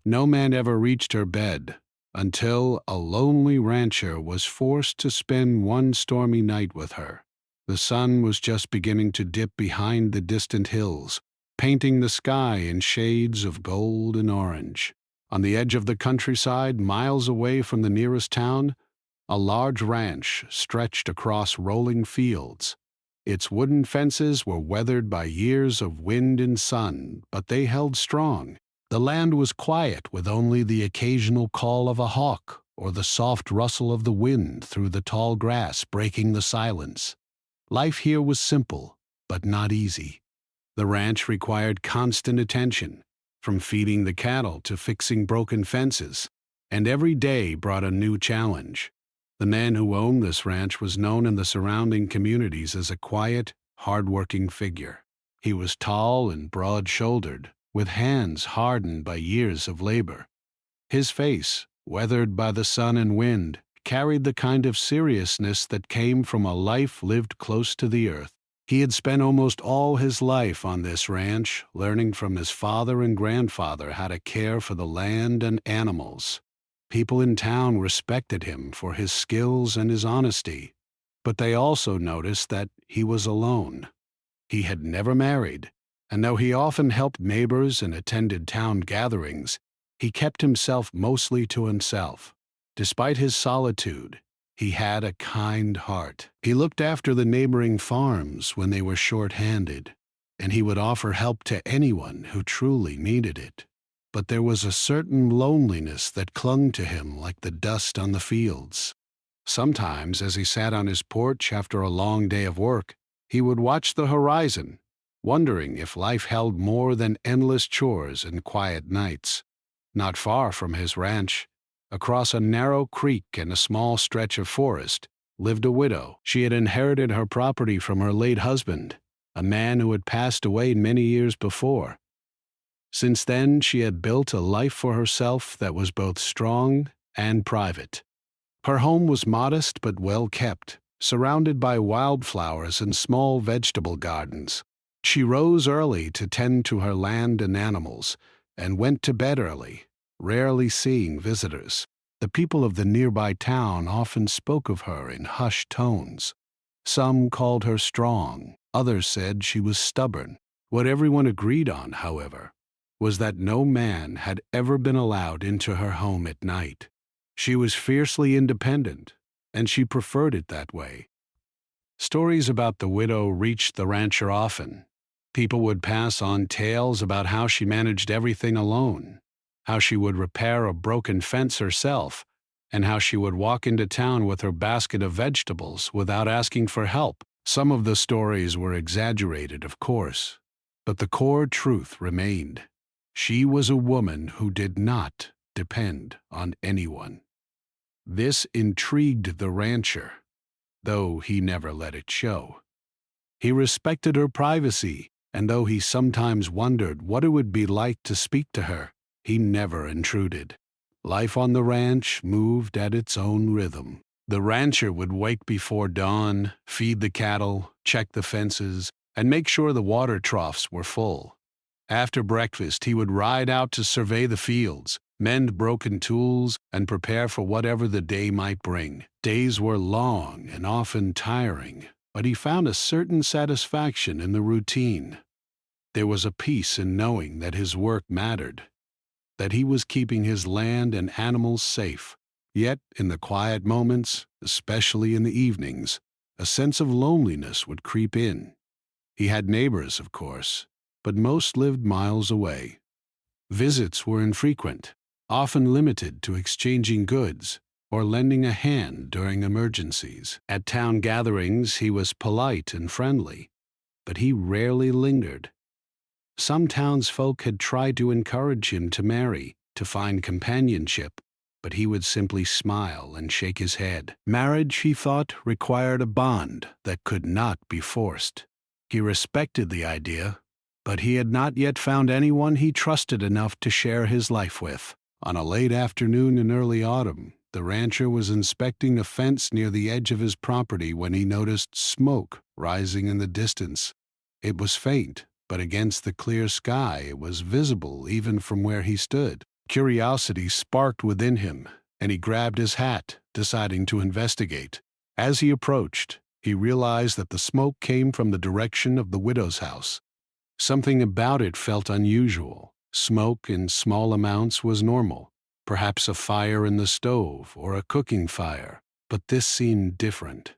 No man ever reached her bed until a lonely rancher was forced to spend one stormy night with her. The sun was just beginning to dip behind the distant hills, painting the sky in shades of gold and orange. On the edge of the countryside, miles away from the nearest town, a large ranch stretched across rolling fields. Its wooden fences were weathered by years of wind and sun, but they held strong. The land was quiet, with only the occasional call of a hawk or the soft rustle of the wind through the tall grass breaking the silence. Life here was simple, but not easy. The ranch required constant attention, from feeding the cattle to fixing broken fences, and every day brought a new challenge. The man who owned this ranch was known in the surrounding communities as a quiet, hard-working figure. He was tall and broad-shouldered, with hands hardened by years of labor. His face, weathered by the sun and wind, carried the kind of seriousness that came from a life lived close to the earth. He had spent almost all his life on this ranch, learning from his father and grandfather how to care for the land and animals. People in town respected him for his skills and his honesty, but they also noticed that he was alone. He had never married, and though he often helped neighbors and attended town gatherings, he kept himself mostly to himself. Despite his solitude, he had a kind heart. He looked after the neighboring farms when they were short-handed, and he would offer help to anyone who truly needed it. But there was a certain loneliness that clung to him like the dust on the fields. Sometimes, as he sat on his porch after a long day of work, he would watch the horizon, wondering if life held more than endless chores and quiet nights. Not far from his ranch, across a narrow creek and a small stretch of forest, lived a widow. She had inherited her property from her late husband, a man who had passed away many years before. Since then, she had built a life for herself that was both strong and private. Her home was modest but well kept, surrounded by wildflowers and small vegetable gardens. She rose early to tend to her land and animals, and went to bed early, rarely seeing visitors. The people of the nearby town often spoke of her in hushed tones. Some called her strong, others said she was stubborn. What everyone agreed on, however, was that no man had ever been allowed into her home at night. She was fiercely independent, and she preferred it that way. Stories about the widow reached the rancher often. People would pass on tales about how she managed everything alone, how she would repair a broken fence herself, and how she would walk into town with her basket of vegetables without asking for help. Some of the stories were exaggerated, of course, but the core truth remained. She was a woman who did not depend on anyone. This intrigued the rancher, though he never let it show. He respected her privacy, and though he sometimes wondered what it would be like to speak to her, he never intruded. Life on the ranch moved at its own rhythm. The rancher would wake before dawn, feed the cattle, check the fences, and make sure the water troughs were full. After breakfast, he would ride out to survey the fields, mend broken tools, and prepare for whatever the day might bring. Days were long and often tiring, but he found a certain satisfaction in the routine. There was a peace in knowing that his work mattered, that he was keeping his land and animals safe. Yet, in the quiet moments, especially in the evenings, a sense of loneliness would creep in. He had neighbors, of course, but most lived miles away. Visits were infrequent, often limited to exchanging goods or lending a hand during emergencies. At town gatherings, he was polite and friendly, but he rarely lingered. Some townsfolk had tried to encourage him to marry, to find companionship, but he would simply smile and shake his head. Marriage, he thought, required a bond that could not be forced. He respected the idea, but he had not yet found anyone he trusted enough to share his life with. On a late afternoon in early autumn, the rancher was inspecting a fence near the edge of his property when he noticed smoke rising in the distance. It was faint, but against the clear sky it was visible even from where he stood. Curiosity sparked within him, and he grabbed his hat, deciding to investigate. As he approached, he realized that the smoke came from the direction of the widow's house. Something about it felt unusual. Smoke in small amounts was normal, perhaps a fire in the stove or a cooking fire, but this seemed different.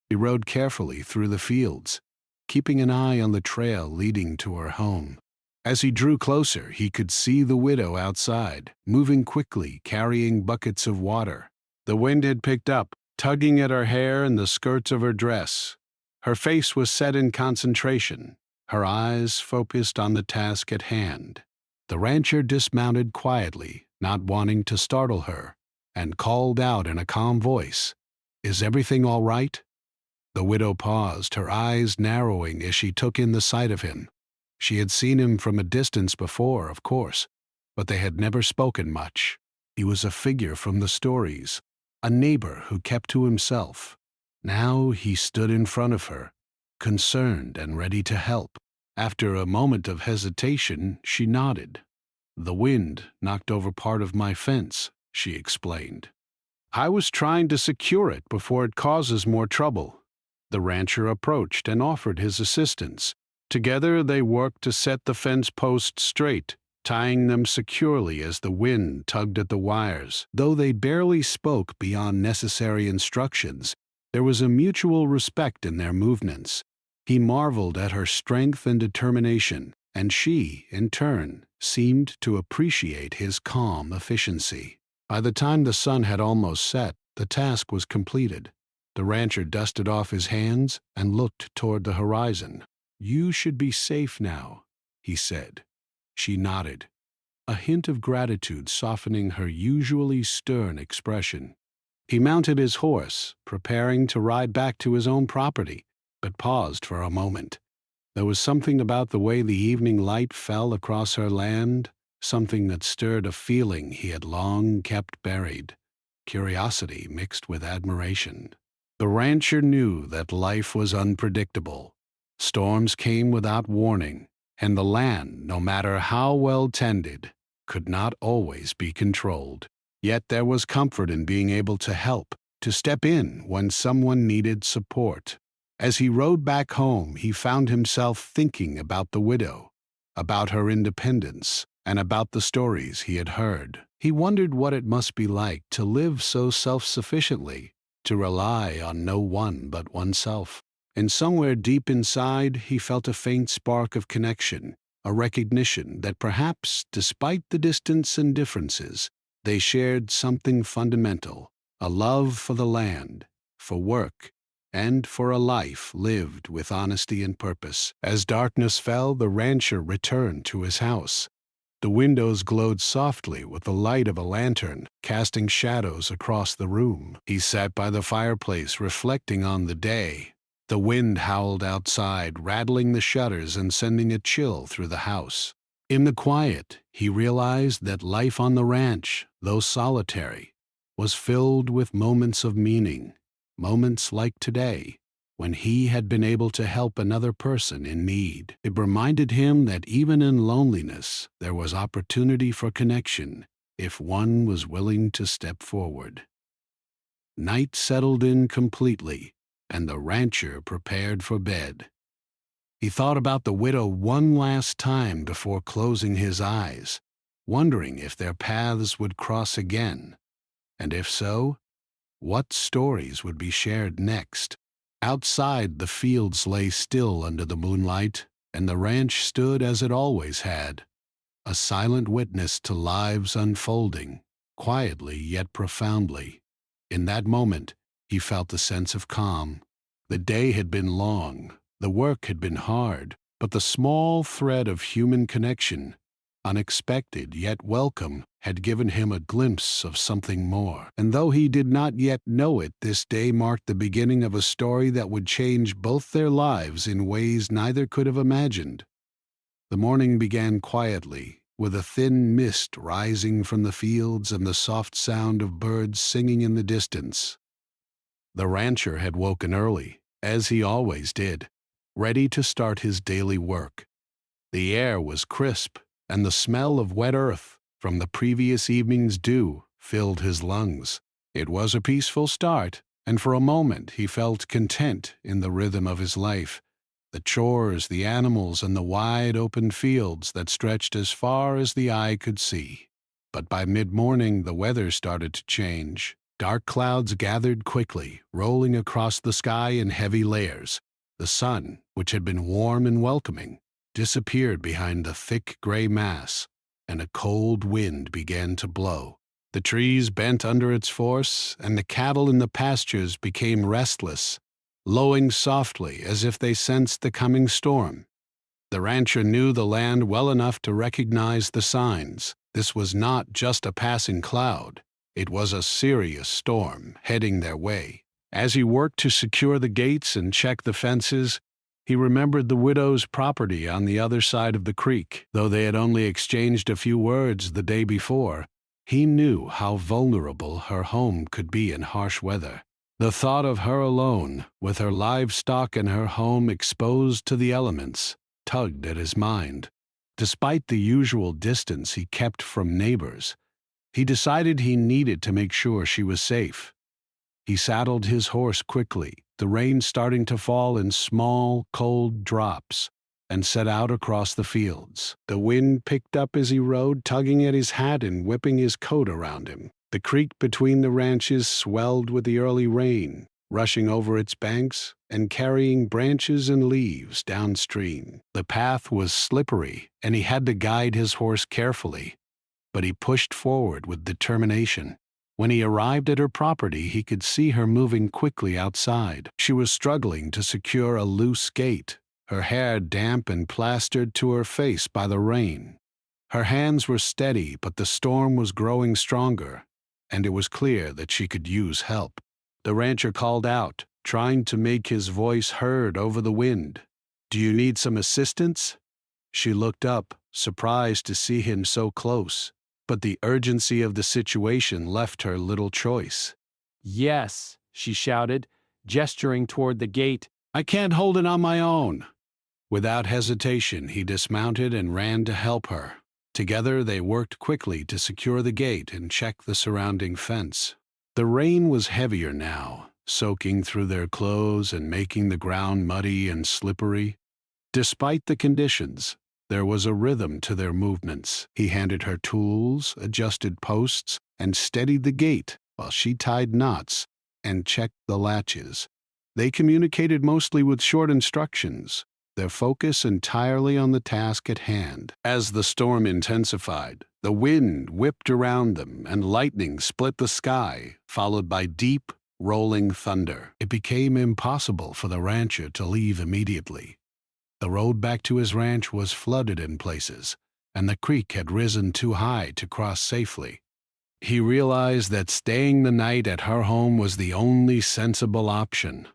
He rode carefully through the fields, keeping an eye on the trail leading to her home. As he drew closer, he could see the widow outside, moving quickly, carrying buckets of water. The wind had picked up, tugging at her hair and the skirts of her dress. Her face was set in concentration, her eyes focused on the task at hand. The rancher dismounted quietly, not wanting to startle her, and called out in a calm voice, "Is everything all right?" The widow paused, her eyes narrowing as she took in the sight of him. She had seen him from a distance before, of course, but they had never spoken much. He was a figure from the stories, a neighbor who kept to himself. Now he stood in front of her, concerned and ready to help. After a moment of hesitation, she nodded. "The wind knocked over part of my fence," she explained. "I was trying to secure it before it causes more trouble." The rancher approached and offered his assistance. Together they worked to set the fence posts straight, tying them securely as the wind tugged at the wires. Though they barely spoke beyond necessary instructions, there was a mutual respect in their movements. He marveled at her strength and determination, and she, in turn, seemed to appreciate his calm efficiency. By the time the sun had almost set, the task was completed. The rancher dusted off his hands and looked toward the horizon. "You should be safe now," he said. She nodded, a hint of gratitude softening her usually stern expression. He mounted his horse, preparing to ride back to his own property, but paused for a moment. There was something about the way the evening light fell across her land, something that stirred a feeling he had long kept buried, curiosity mixed with admiration. The rancher knew that life was unpredictable. Storms came without warning, and the land, no matter how well tended, could not always be controlled. Yet there was comfort in being able to help, to step in when someone needed support. As he rode back home, he found himself thinking about the widow, about her independence, and about the stories he had heard. He wondered what it must be like to live so self-sufficiently, to rely on no one but oneself. And somewhere deep inside, he felt a faint spark of connection, a recognition that perhaps, despite the distance and differences, they shared something fundamental, a love for the land, for work, and for a life lived with honesty and purpose. As darkness fell, the rancher returned to his house. The windows glowed softly with the light of a lantern, casting shadows across the room. He sat by the fireplace, reflecting on the day. The wind howled outside, rattling the shutters and sending a chill through the house. In the quiet, he realized that life on the ranch, though solitary, was filled with moments of meaning, moments like today, when he had been able to help another person in need. It reminded him that even in loneliness, there was opportunity for connection if one was willing to step forward. Night settled in completely, and the rancher prepared for bed. He thought about the widow one last time before closing his eyes, wondering if their paths would cross again, and if so, what stories would be shared next. Outside, the fields lay still under the moonlight, and the ranch stood as it always had, a silent witness to lives unfolding, quietly yet profoundly. In that moment, he felt a sense of calm. The day had been long, the work had been hard, but the small thread of human connection, unexpected yet welcome, had given him a glimpse of something more. And though he did not yet know it, this day marked the beginning of a story that would change both their lives in ways neither could have imagined. The morning began quietly, with a thin mist rising from the fields and the soft sound of birds singing in the distance. The rancher had woken early, as he always did, ready to start his daily work. The air was crisp, and the smell of wet earth, from the previous evening's dew filled his lungs. It was a peaceful start, and for a moment he felt content in the rhythm of his life. The chores, the animals, and the wide open fields that stretched as far as the eye could see. But by mid-morning the weather started to change. Dark clouds gathered quickly, rolling across the sky in heavy layers. The sun, which had been warm and welcoming, disappeared behind the thick gray mass, and a cold wind began to blow. The trees bent under its force, and the cattle in the pastures became restless, lowing softly as if they sensed the coming storm. The rancher knew the land well enough to recognize the signs. This was not just a passing cloud. It was a serious storm heading their way. As he worked to secure the gates and check the fences, he remembered the widow's property on the other side of the creek. Though they had only exchanged a few words the day before, he knew how vulnerable her home could be in harsh weather. The thought of her alone, with her livestock and her home exposed to the elements, tugged at his mind. Despite the usual distance he kept from neighbors, he decided he needed to make sure she was safe. He saddled his horse quickly, the rain starting to fall in small, cold drops, and set out across the fields. The wind picked up as he rode, tugging at his hat and whipping his coat around him. The creek between the ranches swelled with the early rain, rushing over its banks and carrying branches and leaves downstream. The path was slippery, and he had to guide his horse carefully, but he pushed forward with determination. When he arrived at her property, he could see her moving quickly outside. She was struggling to secure a loose gate, her hair damp and plastered to her face by the rain. Her hands were steady, but the storm was growing stronger, and it was clear that she could use help. The rancher called out, trying to make his voice heard over the wind. "Do you need some assistance?" She looked up, surprised to see him so close, but the urgency of the situation left her little choice. "Yes," she shouted, gesturing toward the gate. "I can't hold it on my own." Without hesitation, he dismounted and ran to help her. Together they worked quickly to secure the gate and check the surrounding fence. The rain was heavier now, soaking through their clothes and making the ground muddy and slippery. Despite the conditions, there was a rhythm to their movements. He handed her tools, adjusted posts, and steadied the gate while she tied knots and checked the latches. They communicated mostly with short instructions, their focus entirely on the task at hand. As the storm intensified, the wind whipped around them and lightning split the sky, followed by deep, rolling thunder. It became impossible for the rancher to leave immediately. The road back to his ranch was flooded in places, and the creek had risen too high to cross safely. He realized that staying the night at her home was the only sensible option.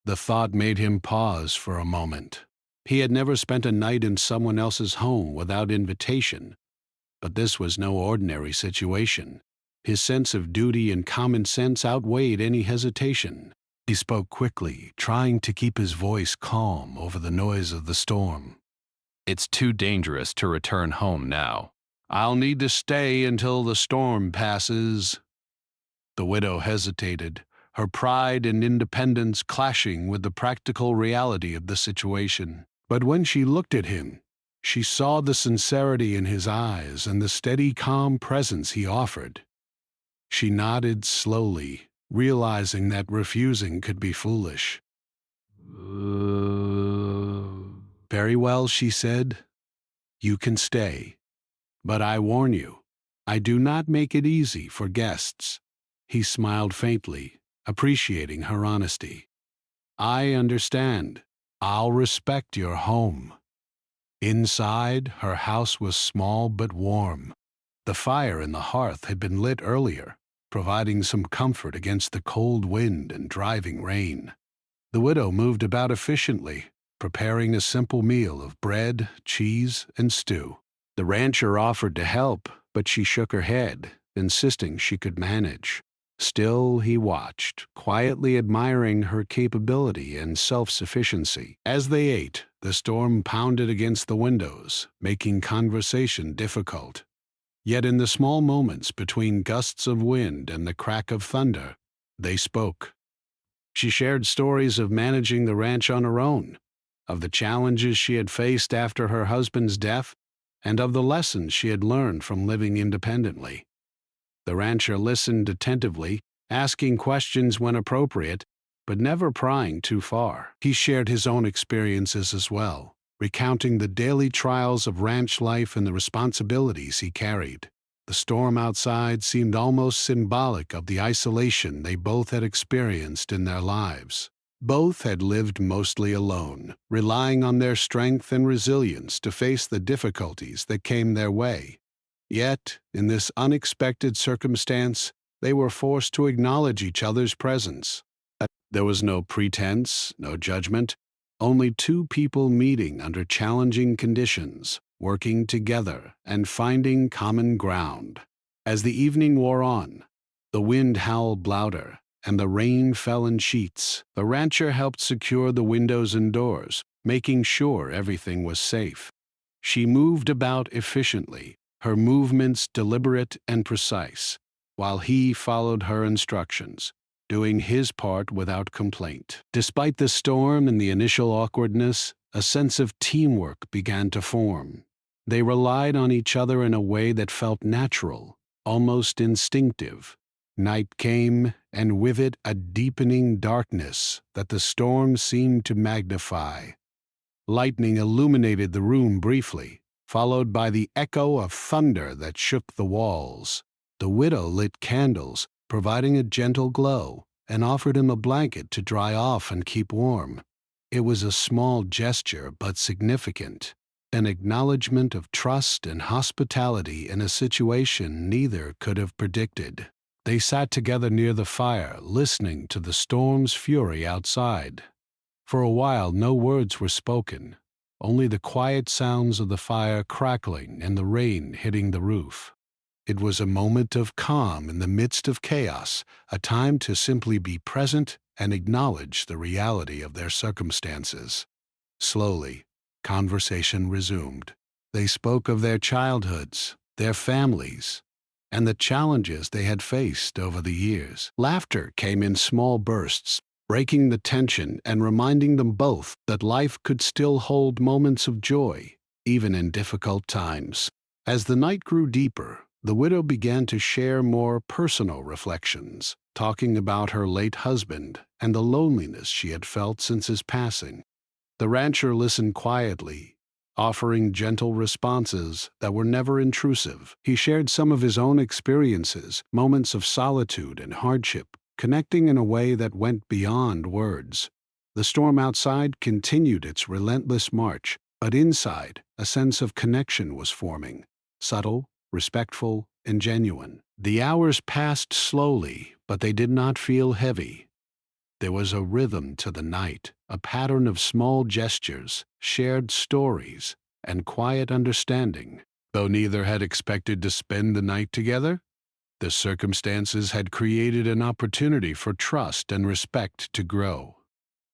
The thought made him pause for a moment. He had never spent a night in someone else's home without invitation, but this was no ordinary situation. His sense of duty and common sense outweighed any hesitation. He spoke quickly, trying to keep his voice calm over the noise of the storm. "It's too dangerous to return home now." "I'll need to stay until the storm passes." The widow hesitated, her pride and independence clashing with the practical reality of the situation. But when she looked at him, she saw the sincerity in his eyes and the steady, calm presence he offered. She nodded slowly, realizing that refusing could be foolish. "Very well," she said. "You can stay. But I warn you, I do not make it easy for guests." He smiled faintly, appreciating her honesty. "I understand. I'll respect your home." Inside, her house was small but warm. The fire in the hearth had been lit earlier, providing some comfort against the cold wind and driving rain. The widow moved about efficiently, preparing a simple meal of bread, cheese, and stew. The rancher offered to help, but she shook her head, insisting she could manage. Still, he watched, quietly admiring her capability and self-sufficiency. As they ate, the storm pounded against the windows, making conversation difficult. Yet in the small moments between gusts of wind and the crack of thunder, they spoke. She shared stories of managing the ranch on her own, of the challenges she had faced after her husband's death, and of the lessons she had learned from living independently. The rancher listened attentively, asking questions when appropriate, but never prying too far. He shared his own experiences as well, recounting the daily trials of ranch life and the responsibilities he carried. The storm outside seemed almost symbolic of the isolation they both had experienced in their lives. Both had lived mostly alone, relying on their strength and resilience to face the difficulties that came their way. Yet, in this unexpected circumstance, they were forced to acknowledge each other's presence. There was no pretense, no judgment, only two people meeting under challenging conditions, working together and finding common ground. As the evening wore on, the wind howled louder and the rain fell in sheets. The rancher helped secure the windows and doors, making sure everything was safe. She moved about efficiently, her movements deliberate and precise, while he followed her instructions, doing his part without complaint. Despite the storm and the initial awkwardness, a sense of teamwork began to form. They relied on each other in a way that felt natural, almost instinctive. Night came, and with it a deepening darkness that the storm seemed to magnify. Lightning illuminated the room briefly, followed by the echo of thunder that shook the walls. The widow lit candles, providing a gentle glow, and offered him a blanket to dry off and keep warm. It was a small gesture, but significant, an acknowledgement of trust and hospitality in a situation neither could have predicted. They sat together near the fire, listening to the storm's fury outside. For a while no words were spoken, only the quiet sounds of the fire crackling and the rain hitting the roof. It was a moment of calm in the midst of chaos, a time to simply be present and acknowledge the reality of their circumstances. Slowly, conversation resumed. They spoke of their childhoods, their families, and the challenges they had faced over the years. Laughter came in small bursts, breaking the tension and reminding them both that life could still hold moments of joy, even in difficult times. As the night grew deeper, the widow began to share more personal reflections, talking about her late husband and the loneliness she had felt since his passing. The rancher listened quietly, offering gentle responses that were never intrusive. He shared some of his own experiences, moments of solitude and hardship, connecting in a way that went beyond words. The storm outside continued its relentless march, but inside, a sense of connection was forming, subtle, respectful, and genuine. The hours passed slowly, but they did not feel heavy. There was a rhythm to the night, a pattern of small gestures, shared stories, and quiet understanding. Though neither had expected to spend the night together, the circumstances had created an opportunity for trust and respect to grow.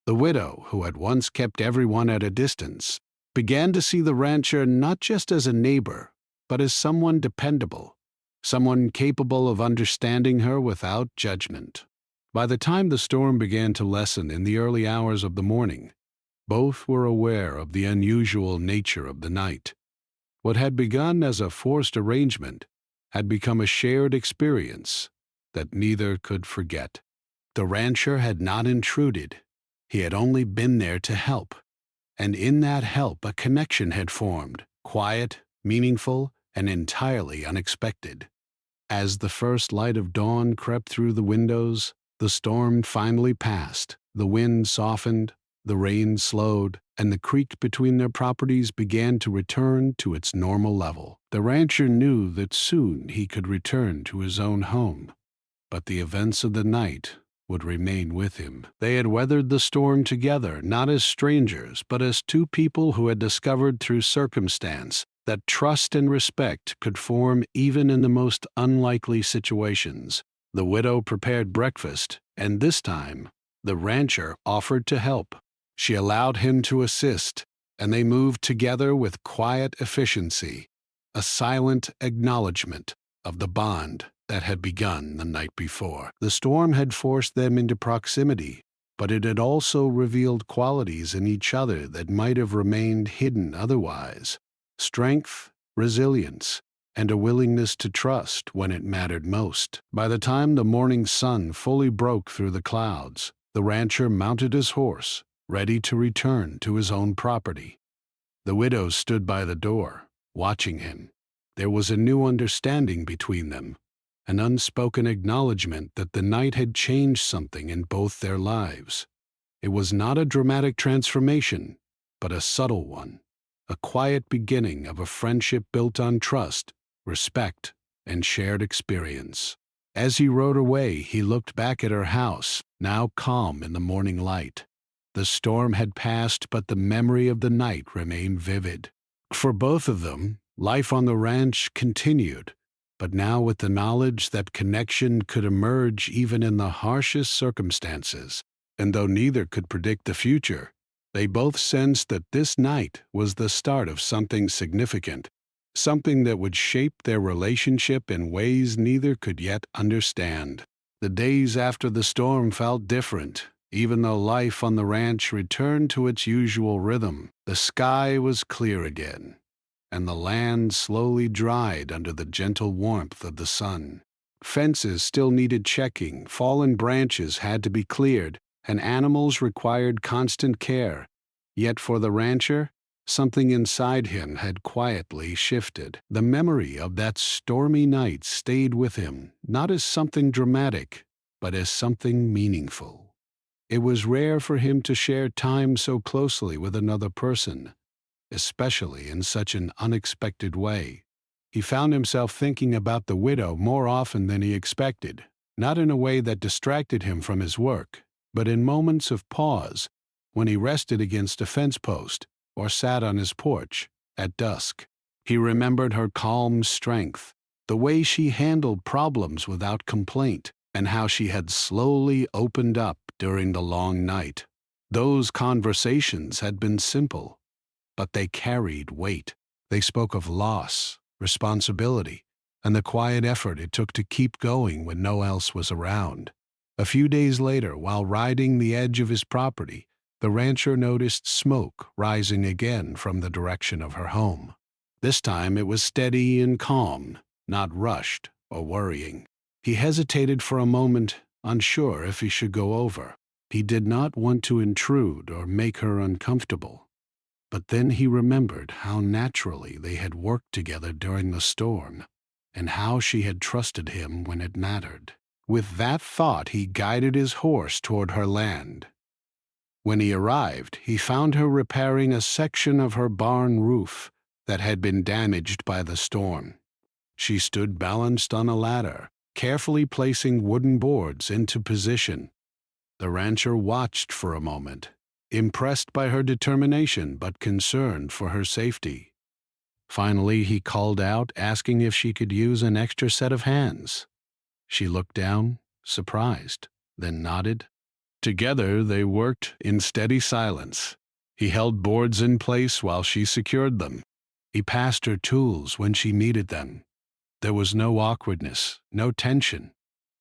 The widow, who had once kept everyone at a distance, began to see the rancher not just as a neighbor, but as someone dependable, someone capable of understanding her without judgment. By the time the storm began to lessen in the early hours of the morning, both were aware of the unusual nature of the night. What had begun as a forced arrangement had become a shared experience that neither could forget. The rancher had not intruded. He had only been there to help. And in that help a connection had formed, quiet, meaningful, and entirely unexpected. As the first light of dawn crept through the windows, the storm finally passed. The wind softened, the rain slowed, and the creek between their properties began to return to its normal level. The rancher knew that soon he could return to his own home, but the events of the night would remain with him. They had weathered the storm together, not as strangers, but as two people who had discovered through circumstance that trust and respect could form even in the most unlikely situations. The widow prepared breakfast, and this time, the rancher offered to help. She allowed him to assist, and they moved together with quiet efficiency, a silent acknowledgement of the bond that had begun the night before. The storm had forced them into proximity, but it had also revealed qualities in each other that might have remained hidden otherwise: strength, resilience, and a willingness to trust when it mattered most. By the time the morning sun fully broke through the clouds, the rancher mounted his horse, ready to return to his own property. The widow stood by the door, watching him. There was a new understanding between them, an unspoken acknowledgement that the night had changed something in both their lives. It was not a dramatic transformation, but a subtle one, a quiet beginning of a friendship built on trust, respect, and shared experience. As he rode away, he looked back at her house, now calm in the morning light. The storm had passed, but the memory of the night remained vivid. For both of them, life on the ranch continued, but now with the knowledge that connection could emerge even in the harshest circumstances. And though neither could predict the future, they both sensed that this night was the start of something significant, something that would shape their relationship in ways neither could yet understand. The days after the storm felt different, even though life on the ranch returned to its usual rhythm. The sky was clear again, and the land slowly dried under the gentle warmth of the sun. Fences still needed checking, fallen branches had to be cleared, and animals required constant care. Yet for the rancher, something inside him had quietly shifted. The memory of that stormy night stayed with him, not as something dramatic, but as something meaningful. It was rare for him to share time so closely with another person, especially in such an unexpected way. He found himself thinking about the widow more often than he expected, not in a way that distracted him from his work, but in moments of pause, when he rested against a fence post or sat on his porch at dusk. He remembered her calm strength, the way she handled problems without complaint, and how she had slowly opened up during the long night. Those conversations had been simple, but they carried weight. They spoke of loss, responsibility, and the quiet effort it took to keep going when no one else was around. A few days later, while riding the edge of his property, the rancher noticed smoke rising again from the direction of her home. This time it was steady and calm, not rushed or worrying. He hesitated for a moment, unsure if he should go over. He did not want to intrude or make her uncomfortable. But then he remembered how naturally they had worked together during the storm, and how she had trusted him when it mattered. With that thought, he guided his horse toward her land. When he arrived, he found her repairing a section of her barn roof that had been damaged by the storm. She stood balanced on a ladder, carefully placing wooden boards into position. The rancher watched for a moment, impressed by her determination but concerned for her safety. Finally, he called out, asking if she could use an extra set of hands. She looked down, surprised, then nodded. Together they worked in steady silence. He held boards in place while she secured them. He passed her tools when she needed them. There was no awkwardness, no tension,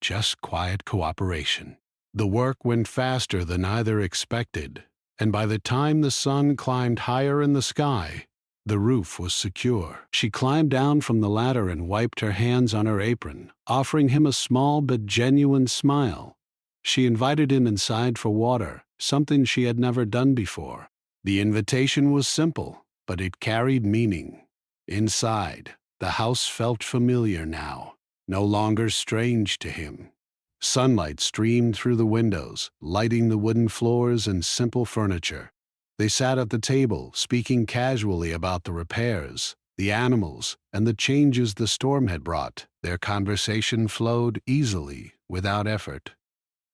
just quiet cooperation. The work went faster than either expected, and by the time the sun climbed higher in the sky, the roof was secure. She climbed down from the ladder and wiped her hands on her apron, offering him a small but genuine smile. She invited him inside for water, something she had never done before. The invitation was simple, but it carried meaning. Inside, the house felt familiar now, no longer strange to him. Sunlight streamed through the windows, lighting the wooden floors and simple furniture. They sat at the table, speaking casually about the repairs, the animals, and the changes the storm had brought. Their conversation flowed easily, without effort.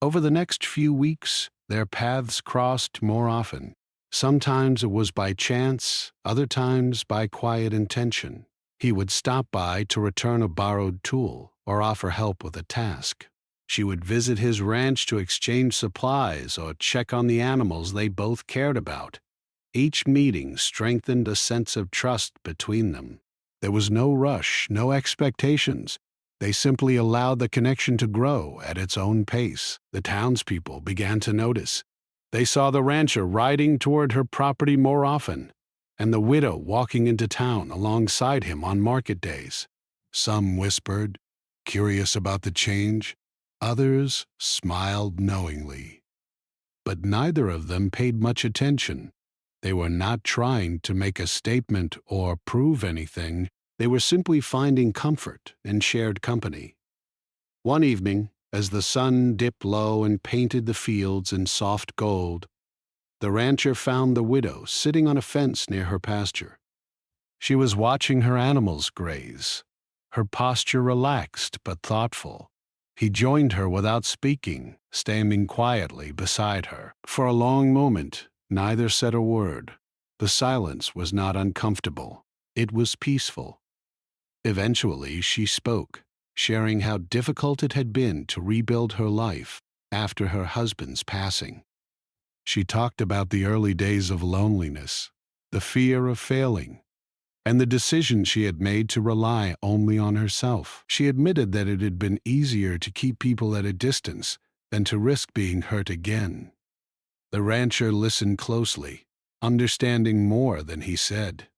Over the next few weeks, their paths crossed more often. Sometimes it was by chance, other times by quiet intention. He would stop by to return a borrowed tool or offer help with a task. She would visit his ranch to exchange supplies or check on the animals they both cared about. Each meeting strengthened a sense of trust between them. There was no rush, no expectations. They simply allowed the connection to grow at its own pace. The townspeople began to notice. They saw the rancher riding toward her property more often, and the widow walking into town alongside him on market days. Some whispered, curious about the change. Others smiled knowingly. But neither of them paid much attention. They were not trying to make a statement or prove anything. They were simply finding comfort in shared company. One evening, as the sun dipped low and painted the fields in soft gold, the rancher found the widow sitting on a fence near her pasture. She was watching her animals graze, her posture relaxed but thoughtful. He joined her without speaking, standing quietly beside her. For a long moment, neither said a word. The silence was not uncomfortable. It was peaceful. Eventually, she spoke, sharing how difficult it had been to rebuild her life after her husband's passing. She talked about the early days of loneliness, the fear of failing, and the decision she had made to rely only on herself. She admitted that it had been easier to keep people at a distance than to risk being hurt again. The rancher listened closely, understanding more than he said.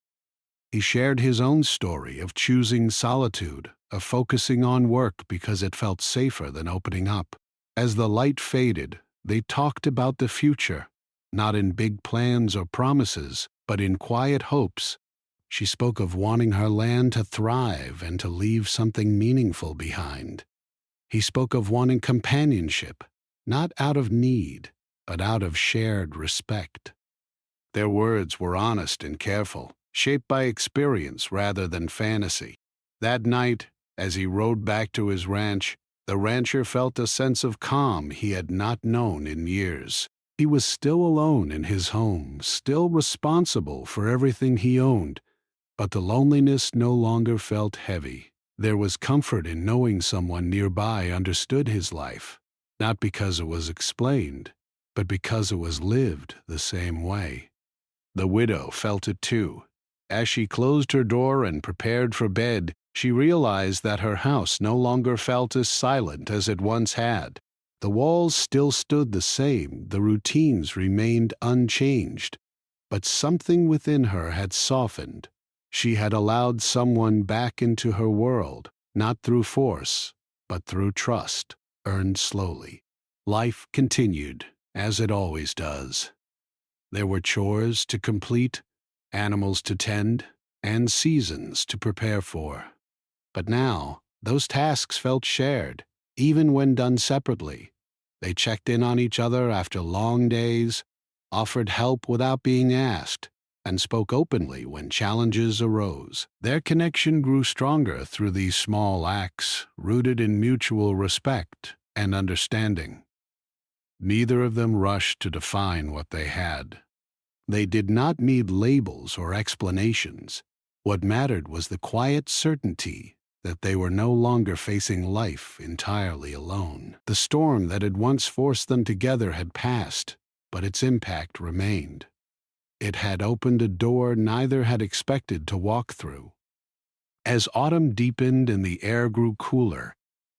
He shared his own story of choosing solitude, of focusing on work because it felt safer than opening up. As the light faded, they talked about the future, not in big plans or promises, but in quiet hopes. She spoke of wanting her land to thrive and to leave something meaningful behind. He spoke of wanting companionship, not out of need, but out of shared respect. Their words were honest and careful, shaped by experience rather than fantasy. That night, as he rode back to his ranch, the rancher felt a sense of calm he had not known in years. He was still alone in his home, still responsible for everything he owned, but the loneliness no longer felt heavy. There was comfort in knowing someone nearby understood his life, not because it was explained, but because it was lived the same way. The widow felt it too. As she closed her door and prepared for bed, she realized that her house no longer felt as silent as it once had. The walls still stood the same, the routines remained unchanged, but something within her had softened. She had allowed someone back into her world, not through force, but through trust, earned slowly. Life continued, as it always does. There were chores to complete, animals to tend, and seasons to prepare for. But now, those tasks felt shared, even when done separately. They checked in on each other after long days, offered help without being asked, and spoke openly when challenges arose. Their connection grew stronger through these small acts, rooted in mutual respect and understanding. Neither of them rushed to define what they had. They did not need labels or explanations. What mattered was the quiet certainty that they were no longer facing life entirely alone. The storm that had once forced them together had passed, but its impact remained. It had opened a door neither had expected to walk through. As autumn deepened and the air grew cooler,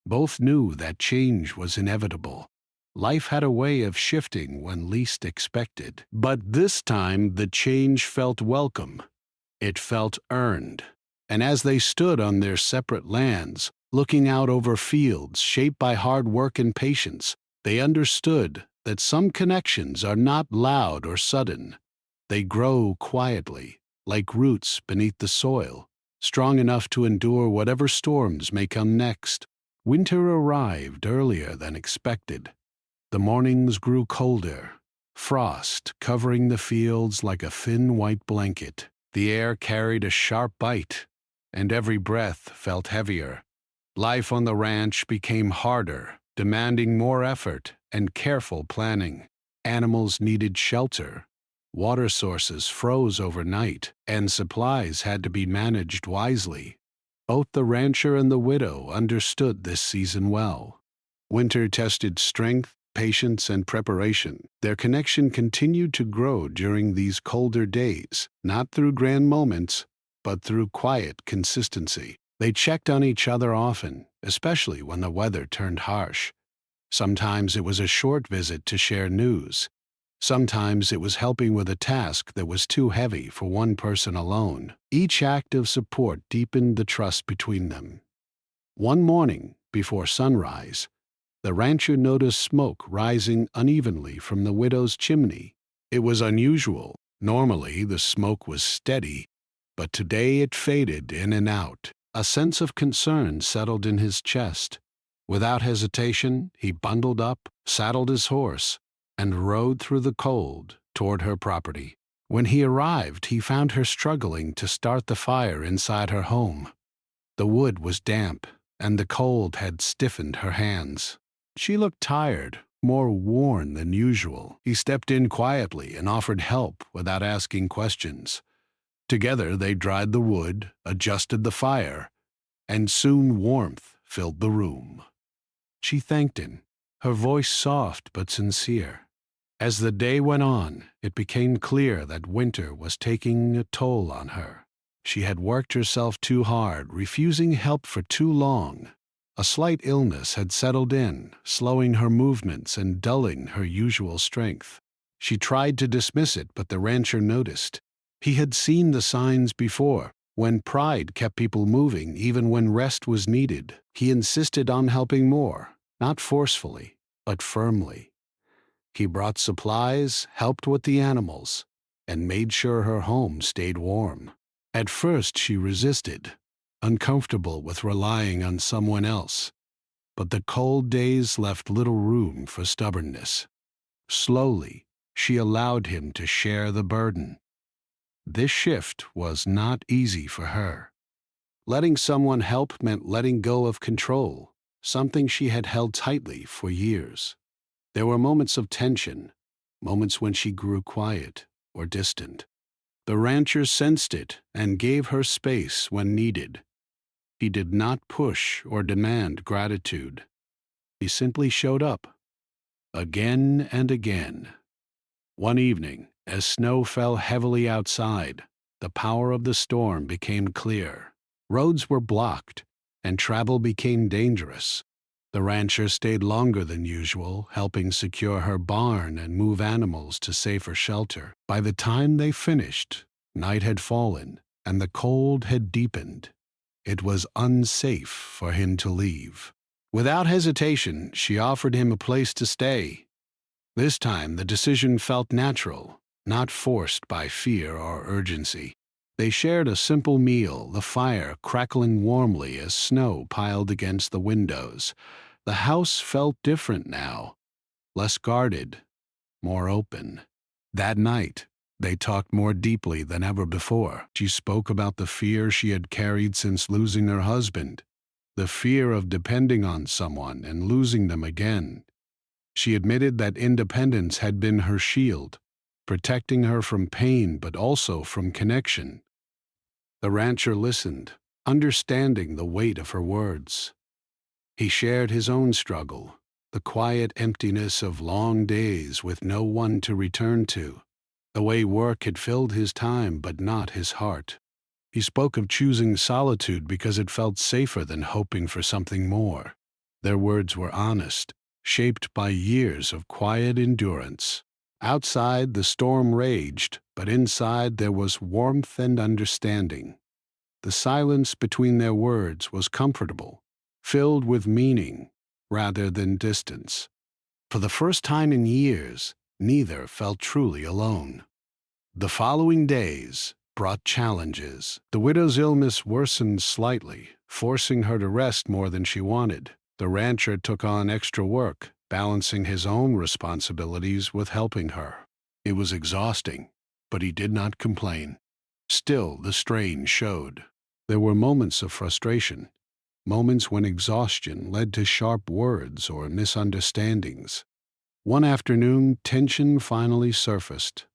both knew that change was inevitable. Life had a way of shifting when least expected. But this time the change felt welcome. It felt earned. And as they stood on their separate lands, looking out over fields shaped by hard work and patience, they understood that some connections are not loud or sudden. They grow quietly, like roots beneath the soil, strong enough to endure whatever storms may come next. Winter arrived earlier than expected. The mornings grew colder, frost covering the fields like a thin white blanket. The air carried a sharp bite, and every breath felt heavier. Life on the ranch became harder, demanding more effort and careful planning. Animals needed shelter. Water sources froze overnight, and supplies had to be managed wisely. Both the rancher and the widow understood this season well. Winter tested strength, patience, and preparation. Their connection continued to grow during these colder days, not through grand moments, but through quiet consistency. They checked on each other often, especially when the weather turned harsh. Sometimes it was a short visit to share news. Sometimes it was helping with a task that was too heavy for one person alone. Each act of support deepened the trust between them. One morning, before sunrise, the rancher noticed smoke rising unevenly from the widow's chimney. It was unusual. Normally, the smoke was steady, but today it faded in and out. A sense of concern settled in his chest. Without hesitation, he bundled up, saddled his horse, and rode through the cold toward her property. When he arrived, he found her struggling to start the fire inside her home. The wood was damp, and the cold had stiffened her hands. She looked tired, more worn than usual. He stepped in quietly and offered help without asking questions. Together they dried the wood, adjusted the fire, and soon warmth filled the room. She thanked him, her voice soft but sincere. As the day went on, it became clear that winter was taking a toll on her. She had worked herself too hard, refusing help for too long. A slight illness had settled in, slowing her movements and dulling her usual strength. She tried to dismiss it, but the rancher noticed. He had seen the signs before. When pride kept people moving even when rest was needed, he insisted on helping more, not forcefully, but firmly. He brought supplies, helped with the animals, and made sure her home stayed warm. At first she resisted, uncomfortable with relying on someone else, but the cold days left little room for stubbornness. Slowly, she allowed him to share the burden. This shift was not easy for her. Letting someone help meant letting go of control, something she had held tightly for years. There were moments of tension, moments when she grew quiet or distant. The rancher sensed it and gave her space when needed. He did not push or demand gratitude. He simply showed up, again and again. One evening, as snow fell heavily outside, the power of the storm became clear. Roads were blocked, and travel became dangerous. The rancher stayed longer than usual, helping secure her barn and move animals to safer shelter. By the time they finished, night had fallen, and the cold had deepened. It was unsafe for him to leave. Without hesitation, she offered him a place to stay. This time the decision felt natural, not forced by fear or urgency. They shared a simple meal, the fire crackling warmly as snow piled against the windows. The house felt different now, less guarded, more open. That night, they talked more deeply than ever before. She spoke about the fear she had carried since losing her husband, the fear of depending on someone and losing them again. She admitted that independence had been her shield, protecting her from pain but also from connection. The rancher listened, understanding the weight of her words. He shared his own struggle, the quiet emptiness of long days with no one to return to, the way work had filled his time but not his heart. He spoke of choosing solitude because it felt safer than hoping for something more. Their words were honest, shaped by years of quiet endurance. Outside, the storm raged, but inside there was warmth and understanding. The silence between their words was comfortable, filled with meaning rather than distance. For the first time in years, neither felt truly alone. The following days brought challenges. The widow's illness worsened slightly, forcing her to rest more than she wanted. The rancher took on extra work, balancing his own responsibilities with helping her. It was exhausting, but he did not complain. Still, the strain showed. There were moments of frustration, moments when exhaustion led to sharp words or misunderstandings. One afternoon, tension finally surfaced.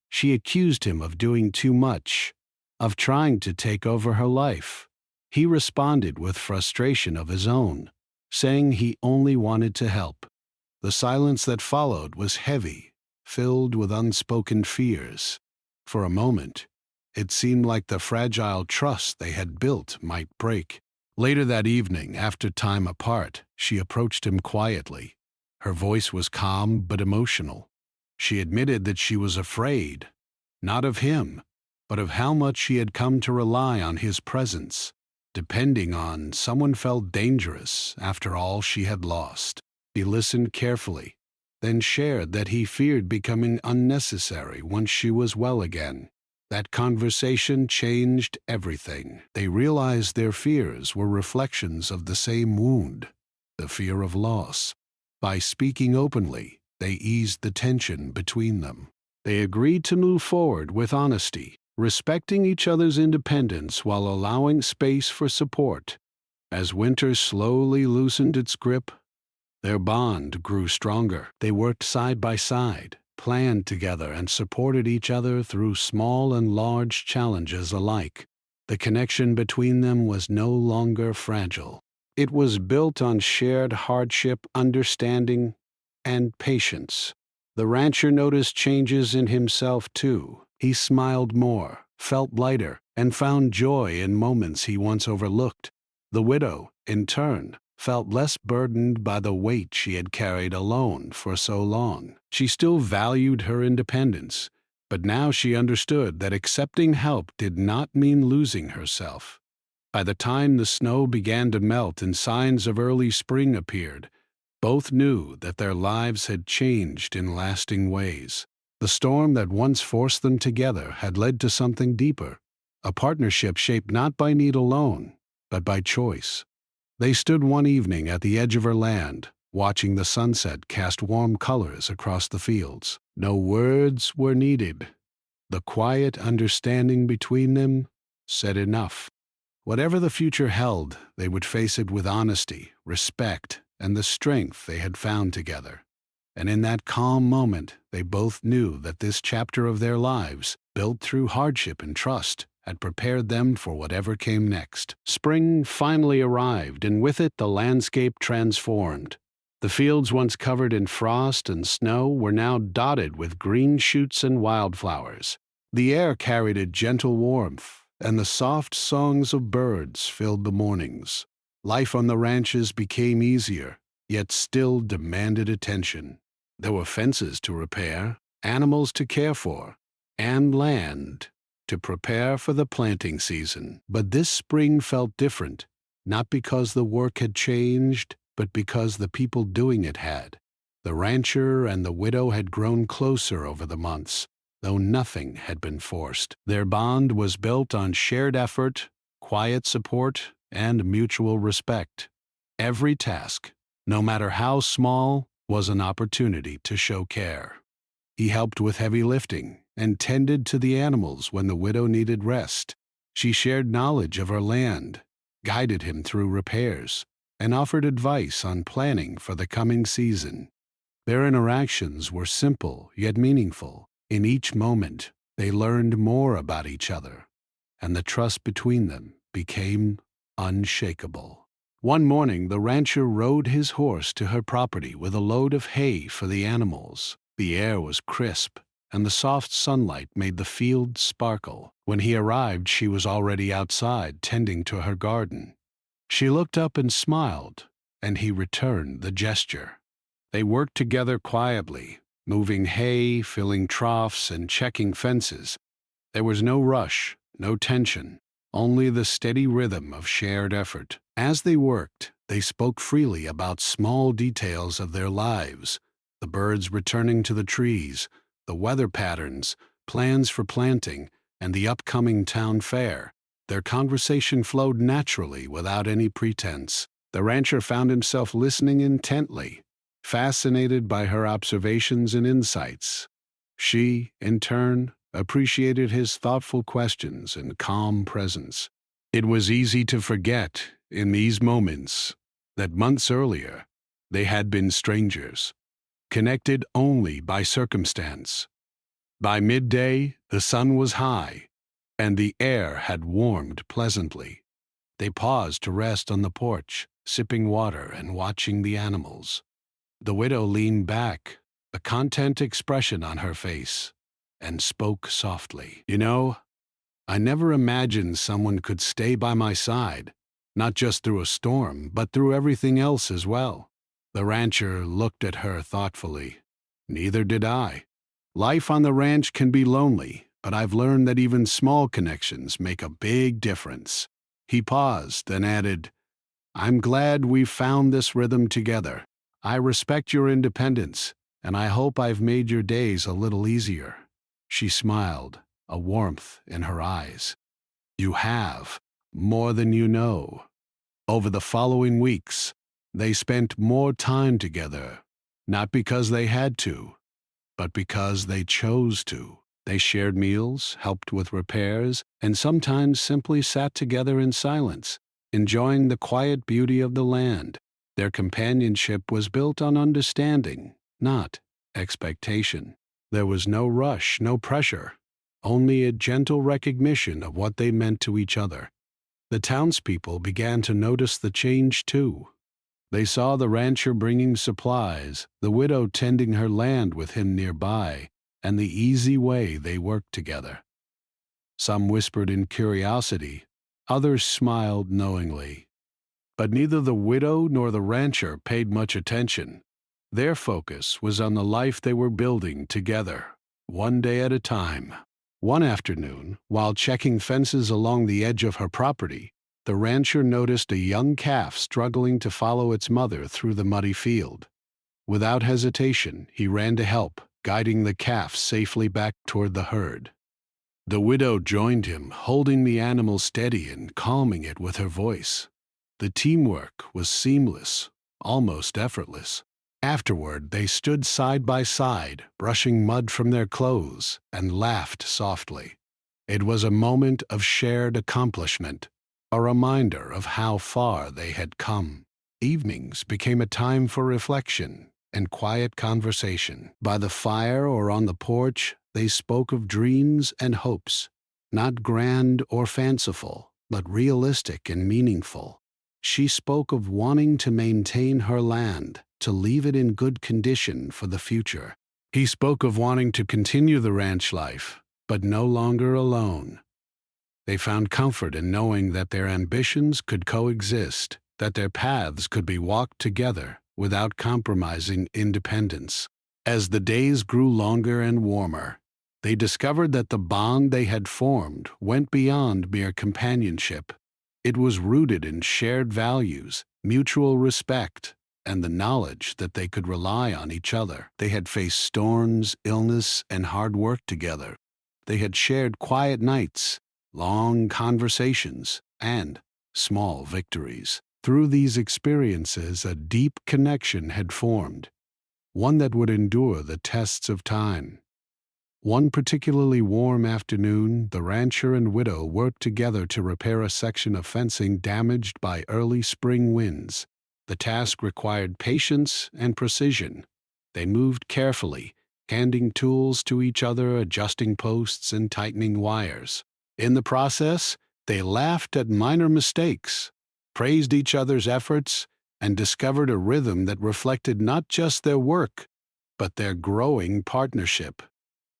She accused him of doing too much, of trying to take over her life. He responded with frustration of his own, saying he only wanted to help. The silence that followed was heavy, filled with unspoken fears. For a moment, It seemed like the fragile trust they had built might break. Later that evening, after time apart, she approached him quietly. Her voice was calm but emotional. She admitted that she was afraid, not of him, but of how much she had come to rely on his presence, depending on someone felt dangerous after all she had lost. He listened carefully, then shared that he feared becoming unnecessary once she was well again. That conversation changed everything. They realized their fears were reflections of the same wound, the fear of loss. By speaking openly, they eased the tension between them. They agreed to move forward with honesty, respecting each other's independence while allowing space for support. As winter slowly loosened its grip, their bond grew stronger. They worked side by side, planned together, and supported each other through small and large challenges alike. The connection between them was no longer fragile. It was built on shared hardship, understanding, and patience. The rancher noticed changes in himself too. He smiled more, felt lighter, and found joy in moments he once overlooked. The widow, in turn, felt less burdened by the weight she had carried alone for so long. She still valued her independence, but now she understood that accepting help did not mean losing herself. By the time the snow began to melt and signs of early spring appeared, both knew that their lives had changed in lasting ways. The storm that once forced them together had led to something deeper, a partnership shaped not by need alone, but by choice. They stood one evening at the edge of her land, watching the sunset cast warm colors across the fields. No words were needed. The quiet understanding between them said enough. Whatever the future held, they would face it with honesty, respect, and the strength they had found together. And in that calm moment, they both knew that this chapter of their lives, built through hardship and trust, had prepared them for whatever came next. Spring finally arrived, and with it the landscape transformed. The fields once covered in frost and snow were now dotted with green shoots and wildflowers. The air carried a gentle warmth, and the soft songs of birds filled the mornings. Life on the ranches became easier, yet still demanded attention. There were fences to repair, animals to care for, and land to prepare for the planting season. But this spring felt different, not because the work had changed, but because the people doing it had. The rancher and the widow had grown closer over the months, though nothing had been forced. Their bond was built on shared effort, quiet support, and mutual respect. Every task, no matter how small, was an opportunity to show care. He helped with heavy lifting and tended to the animals when the widow needed rest. She shared knowledge of her land, guided him through repairs, and offered advice on planning for the coming season. Their interactions were simple yet meaningful. In each moment, they learned more about each other, and the trust between them became unshakable. One morning, the rancher rode his horse to her property with a load of hay for the animals. The air was crisp, and the soft sunlight made the field sparkle. When he arrived, she was already outside tending to her garden. She looked up and smiled, and he returned the gesture. They worked together quietly, moving hay, filling troughs, and checking fences. There was no rush, no tension, only the steady rhythm of shared effort. As they worked, they spoke freely about small details of their lives, the birds returning to the trees, the weather patterns, plans for planting, and the upcoming town fair. Their conversation flowed naturally without any pretense. The rancher found himself listening intently, fascinated by her observations and insights. She, in turn, appreciated his thoughtful questions and calm presence. It was easy to forget, in these moments, that months earlier they had been strangers, connected only by circumstance. By midday, the sun was high, and the air had warmed pleasantly. They paused to rest on the porch, sipping water and watching the animals. The widow leaned back, a content expression on her face, and spoke softly. "You know, I never imagined someone could stay by my side, not just through a storm, but through everything else as well." The rancher looked at her thoughtfully. "Neither did I. Life on the ranch can be lonely, but I've learned that even small connections make a big difference." He paused, then added, "I'm glad we've found this rhythm together. I respect your independence, and I hope I've made your days a little easier." She smiled, a warmth in her eyes. "You have, more than you know." Over the following weeks, they spent more time together, not because they had to, but because they chose to. They shared meals, helped with repairs, and sometimes simply sat together in silence, enjoying the quiet beauty of the land. Their companionship was built on understanding, not expectation. There was no rush, no pressure, only a gentle recognition of what they meant to each other. The townspeople began to notice the change too. They saw the rancher bringing supplies, the widow tending her land with him nearby, and the easy way they worked together. Some whispered in curiosity, others smiled knowingly. But neither the widow nor the rancher paid much attention. Their focus was on the life they were building together, one day at a time. One afternoon, while checking fences along the edge of her property, the rancher noticed a young calf struggling to follow its mother through the muddy field. Without hesitation, he ran to help, guiding the calf safely back toward the herd. The widow joined him, holding the animal steady and calming it with her voice. The teamwork was seamless, almost effortless. Afterward, they stood side by side, brushing mud from their clothes, and laughed softly. It was a moment of shared accomplishment, a reminder of how far they had come. Evenings became a time for reflection and quiet conversation. By the fire or on the porch, they spoke of dreams and hopes, not grand or fanciful, but realistic and meaningful. She spoke of wanting to maintain her land, to leave it in good condition for the future. He spoke of wanting to continue the ranch life, but no longer alone. They found comfort in knowing that their ambitions could coexist, that their paths could be walked together without compromising independence. As the days grew longer and warmer, they discovered that the bond they had formed went beyond mere companionship. It was rooted in shared values, mutual respect, and the knowledge that they could rely on each other. They had faced storms, illness, and hard work together. They had shared quiet nights, long conversations, and small victories. Through these experiences, a deep connection had formed, one that would endure the tests of time. One particularly warm afternoon, the rancher and widow worked together to repair a section of fencing damaged by early spring winds. The task required patience and precision. They moved carefully, handing tools to each other, adjusting posts, and tightening wires. In the process, they laughed at minor mistakes, praised each other's efforts, and discovered a rhythm that reflected not just their work, but their growing partnership.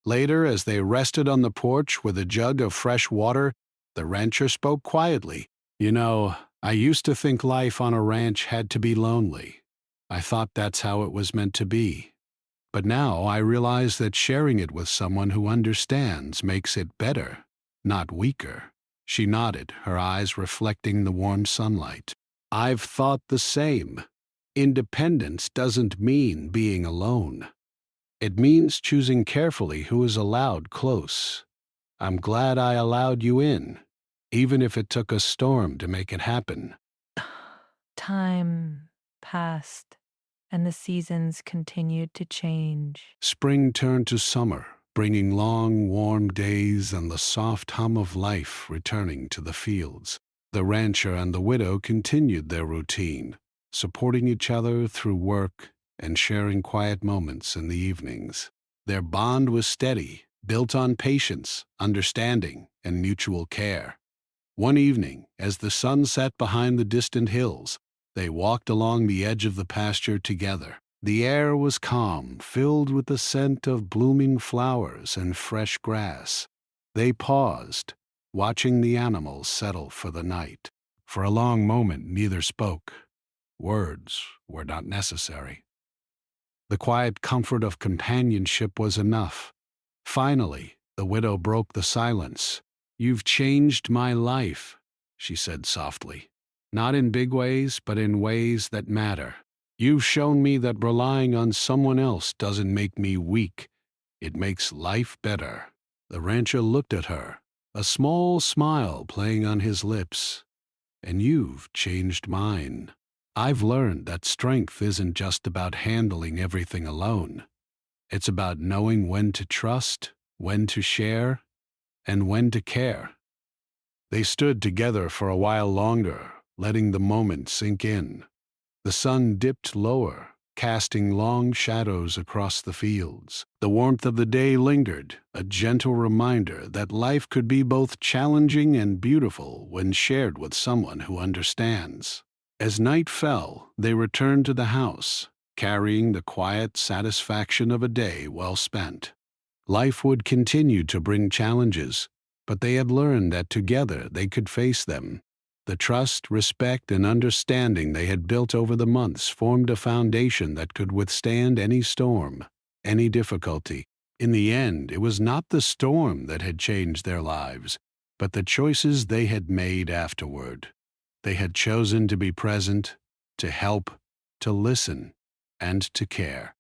Later, as they rested on the porch with a jug of fresh water, the rancher spoke quietly. "You know, I used to think life on a ranch had to be lonely. I thought that's how it was meant to be. But now I realize that sharing it with someone who understands makes it better, not weaker." She nodded, her eyes reflecting the warm sunlight. "I've thought the same. Independence doesn't mean being alone. It means choosing carefully who is allowed close. I'm glad I allowed you in, even if it took a storm to make it happen." Time passed, and the seasons continued to change. Spring turned to summer, bringing long, warm days and the soft hum of life returning to the fields. The rancher and the widow continued their routine, supporting each other through work and sharing quiet moments in the evenings. Their bond was steady, built on patience, understanding, and mutual care. One evening, as the sun set behind the distant hills, they walked along the edge of the pasture together. The air was calm, filled with the scent of blooming flowers and fresh grass. They paused, watching the animals settle for the night. For a long moment, neither spoke. Words were not necessary. The quiet comfort of companionship was enough. Finally, the widow broke the silence. "You've changed my life," she said softly. "Not in big ways, but in ways that matter. You've shown me that relying on someone else doesn't make me weak. It makes life better." The rancher looked at her, a small smile playing on his lips. "And you've changed mine. I've learned that strength isn't just about handling everything alone. It's about knowing when to trust, when to share, and when to care." They stood together for a while longer, letting the moment sink in. The sun dipped lower, casting long shadows across the fields. The warmth of the day lingered, a gentle reminder that life could be both challenging and beautiful when shared with someone who understands. As night fell, they returned to the house, carrying the quiet satisfaction of a day well spent. Life would continue to bring challenges, but they had learned that together they could face them. The trust, respect, and understanding they had built over the months formed a foundation that could withstand any storm, any difficulty. In the end, it was not the storm that had changed their lives, but the choices they had made afterward. They had chosen to be present, to help, to listen, and to care.